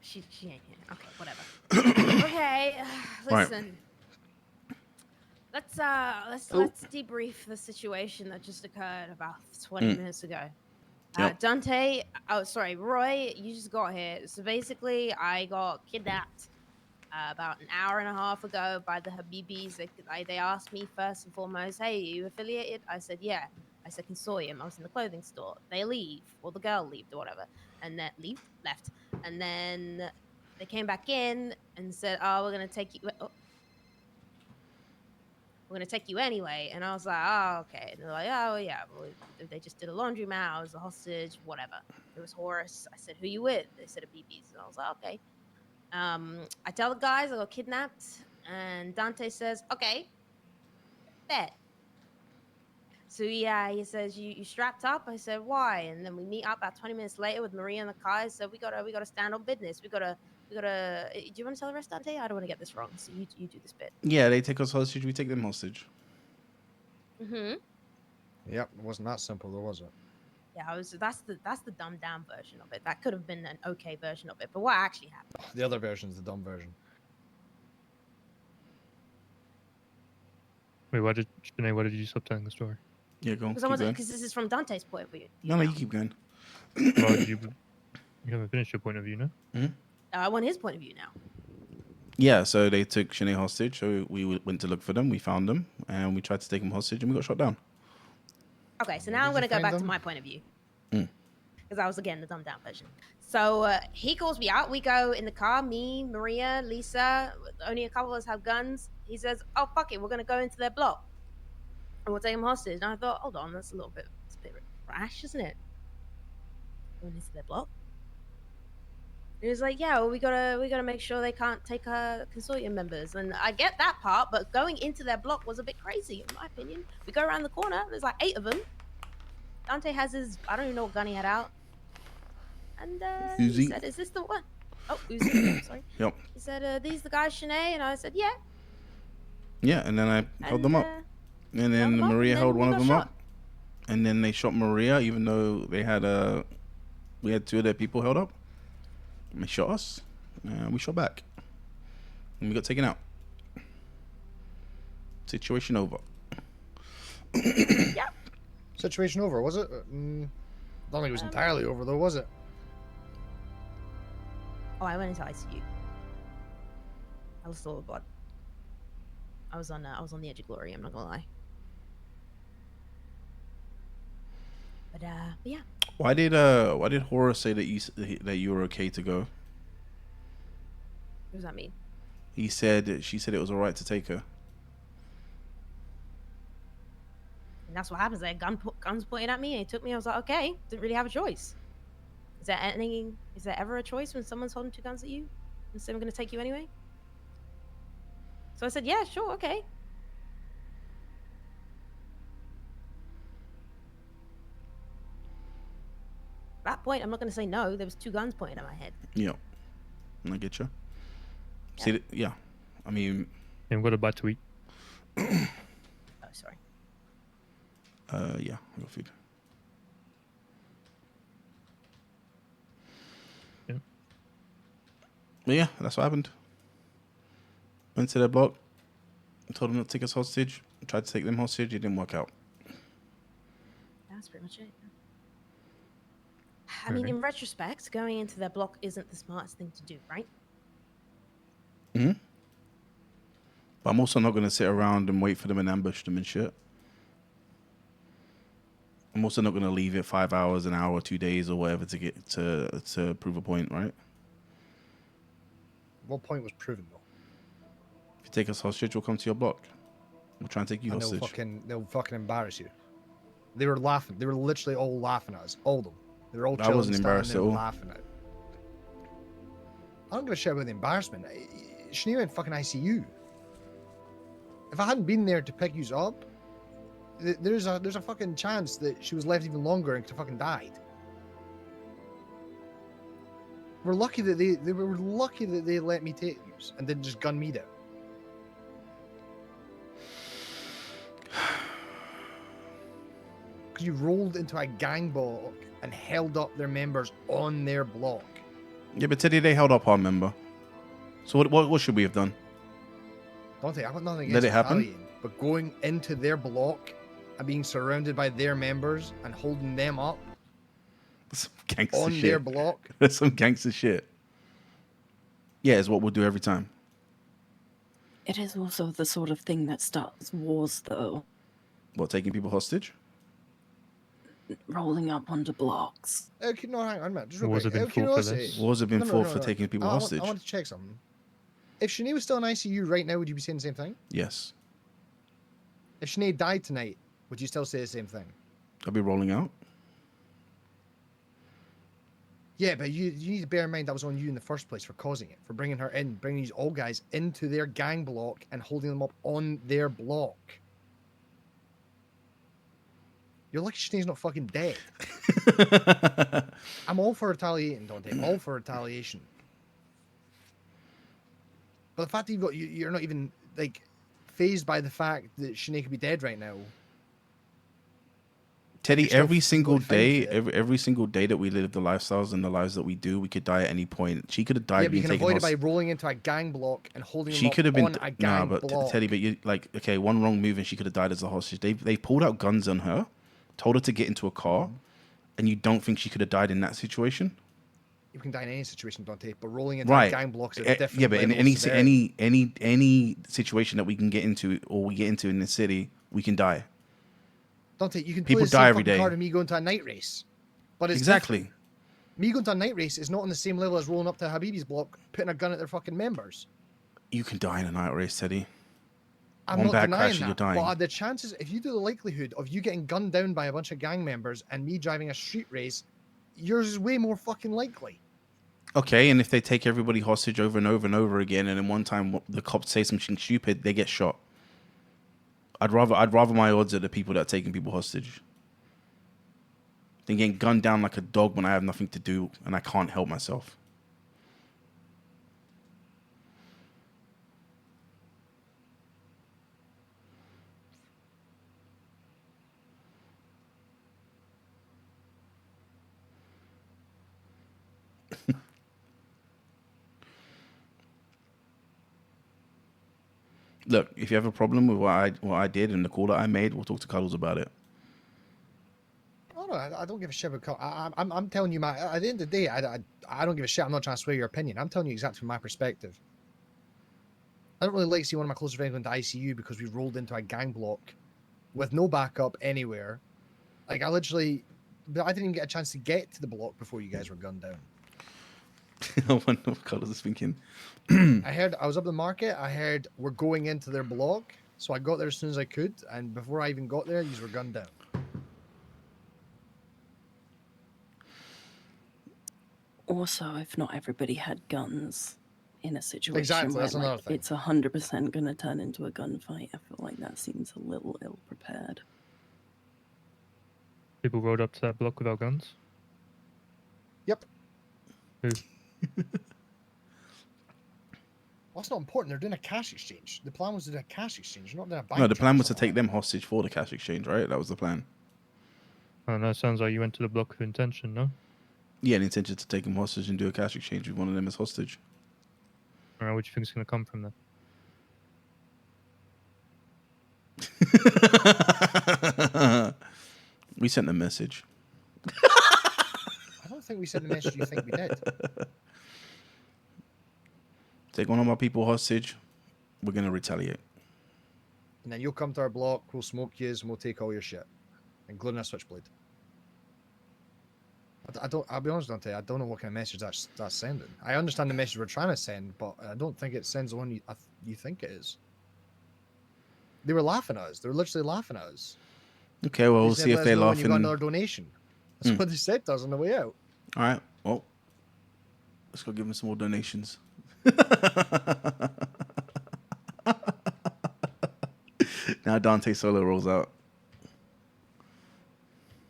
She ain't here. Okay, whatever. Okay, Right. listen. Oh. Let's debrief the situation that just occurred about 20 Mm. minutes ago. Yep. Dante, oh sorry, Roy, you just got here. So basically, I got kidnapped about an hour and a half ago by the Habibis. They asked me first and foremost, "Hey, are you affiliated?" I said, "Yeah." I said, "Consortium." I was in the clothing store. They leave, or the girl left, or whatever, and then left, and then they came back in and said, "Oh, we're gonna take you. Oh, we're gonna take you anyway." And I was like, "Oh, okay." And they're like, "Oh, yeah." Well, they just did a laundromat. I was a hostage. Whatever. It was Horace. I said, "Who you with?" They said, "Habibis." And I was like, "Okay." I tell the guys I got kidnapped, and Dante says, "Okay, bet." So yeah, he says, "You strapped up?" I said, "Why?" And then we meet up about 20 minutes later with Maria and the guys. So we gotta stand on business. We gotta. Do you want to tell the rest, Dante? I don't want to get this wrong. So you do this bit. Yeah, they take us hostage. We take them hostage. Mm-hmm. Yep, it wasn't that simple, though, was it? Yeah, that's the dumbed down version of it. That could have been an okay version of it. But what actually happened? The other version's the dumb version. Wait, why did you stop telling the story? Yeah, go on. Because Keep going. because this is from Dante's point of view. No, you keep going. Well, you haven't finished your point of view, no? I want his point of view now. Yeah, so they took Shanae hostage. So we went to look for them. We found them, and we tried to take them hostage, and we got shot down. Okay, so Where now I'm did going to you go find back to them? my point of view. Mm. Because I was, again, the dumbed down version. So he calls me out. We go in the car, me, Maria, Lisa. Only a couple of us have guns. He says, "Oh, fuck it. We're going to go into their block. And we'll take them hostage." And I thought, hold on, it's a bit rash, isn't it? Going into their block. He was like, "Yeah, well, we gotta make sure they can't take consortium members." And I get that part, but going into their block was a bit crazy, in my opinion. We go around the corner. There's like 8 of them. Dante has his, I don't even know what gun he had out. And he Uzi. said, "Is this the one?" Oh, Uzi, yeah, sorry. Yep. He said, "These the guys, Shanae?" And I said, "Yeah." Yeah, and then I held them up, and then held them up, Maria and held then one we of got them shot. up, and then they shot Maria, even though they had we had 2 of their people held up. And they shot us, and we shot back, and we got taken out. Situation over. Yep. Situation over, was it? Don't think it was entirely over, though, was it? Oh, I went into ICU. I lost all the blood. I was on the edge of glory. I'm not gonna lie. But yeah. Why did Horace say that you were okay to go? What does that mean? She said it was all right to take her. And that's what happens. They had guns pointed at me, and he took me. I was like, okay, didn't really have a choice. Is there ever a choice when someone's holding 2 guns at you and saying, "I'm going to take you anyway"? So I said, "Yeah, sure, okay." At that point, I'm not going to say no. There was 2 guns pointed at my head. Yeah, I get you. Yeah. See, yeah. I mean, And got a bite to eat. Oh, sorry. yeah, I got food. Yeah. But yeah, that's what happened. Went to their block, told them not to take us hostage, tried to take them hostage, it didn't work out. That's pretty much it. I mean, in retrospect, going into their block isn't the smartest thing to do, right? Mm-hmm. But I'm also not going to sit around and wait for them and ambush them and shit. I'm also not going to leave it 5 hours, an hour, 2 days, or whatever to get to prove a point, right? What point was proven, though? If you take us hostage, we'll come to your block. We'll try and take you And hostage. they'll fucking embarrass you. They were laughing. They were literally all laughing at us. All of them. They were all I chilling, wasn't standing embarrassed there at all. laughing at. I don't give a shit about the embarrassment. Shanae went fucking ICU. If I hadn't been there to pick you up, there's a fucking chance that she was left even longer and could have fucking died. We're lucky that they were lucky that they let me take you and didn't just gun me down. Because you rolled into a gang block and held up their members on their block. Yeah, but Teddy, they held up our member. So what should we have done? Dante, I've got nothing Let against it happen? retaliating, but going into their block and being surrounded by their members and holding them up That's some gangster on shit. their block. That's some gangster shit. Yeah, it's what we'll do every time. It is also the sort of thing that starts wars, though. What, taking people hostage? Rolling up onto blocks. Okay, no, hang on a minute. Just real Wars quick. have been Out of fought for curiosity. this. Wars have been No, no, fought no, for no. taking people hostage. I want to check something. If Sinead was still in ICU right now, would you be saying the same thing? Yes. If Sinead died tonight, would you still say the same thing? I'll be rolling out. Yeah, but you need to bear in mind that was on you in the first place for causing it, for bringing her in, bringing these old guys into their gang block and holding them up on their block. You're lucky Sinead's not fucking dead. I'm all for retaliating, Dante. I'm all for retaliation. But the fact that you're not even like phased by the fact that Sinead could be dead right now. Teddy, You're still every single going to fight day, for it. every single day that we live the lifestyles and the lives that we do, we could die at any point. She could have died Yeah, but you being can taken avoid it by hostage. rolling into a gang block and holding them She up could have been on a gang but block. Teddy, but you like okay, one wrong move and she could have died as a hostage. They pulled out guns on her, told her to get into a car, and you don't think she could have died in that situation? You can die in any situation, Dante, but rolling into a Right. gang blocks is a different Yeah, but in level of severity. any situation that we can get into or we get into in this city, we can die. Dante, you can People play the die same every fucking day. card of me going to a night race. But it's Exactly. different. Me going to a night race is not on the same level as rolling up to Habibis block, putting a gun at their fucking members. You can die in a night race, Teddy. I'm One not bad denying crash and that. you're dying. But are the chances, if you do the likelihood of you getting gunned down by a bunch of gang members and me driving a street race, yours is way more fucking likely. Okay, and if they take everybody hostage over and over and over again, and then one time the cops say something stupid, they get shot. I'd rather my odds at the people that are taking people hostage than getting gunned down like a dog when I have nothing to do and I can't help myself. Look, if you have a problem with what I did and the call that I made, we'll talk to Cuddles about it. Oh no, I don't give a shit about. I'm telling you, at the end of the day, I don't give a shit. I'm not trying to sway your opinion. I'm telling you exactly from my perspective. I don't really like seeing one of my close friends go into ICU because we rolled into a gang block with no backup anywhere. Like I didn't even get a chance to get to the block before you guys were gunned down. I wonder what Cuddles is thinking. I was up the market. I heard we're going into their block, so I got there as soon as I could. And before I even got there, you were gunned down. Also, if not everybody had guns in a situation Exactly, where that's another like, thing. it's 100% going to turn into a gunfight, I feel like that seems a little ill-prepared. People rode up to that block without guns. Yep. Who? Well, that's not important. They're doing a cash exchange. The plan was to do a cash exchange, not doing a bank. No, the plan was to transfer. take them hostage for the cash exchange, right? That was the plan. I don't know. Sounds like you went to the block with intention, no? Yeah, the intention to take them hostage and do a cash exchange with one of them as hostage. Alright, what do you think is going to come from that? We sent a message. I don't think we sent the message you think we did. Take one of my people hostage. We're gonna retaliate. And then you'll come to our block, we'll smoke you, and we'll take all your shit, including a switchblade. I'll be honest, Dante, I don't know what kind of message that's sending. I understand the message we're trying to send, but I don't think it sends the one you think it is. They were laughing at us. They were literally laughing at us. Okay, well, we'll said, see if "Let us they're know when you got laughing. another donation. That's what they said to us on the way out. All right, well, let's go give them some more donations. Now Dante Solo rolls out.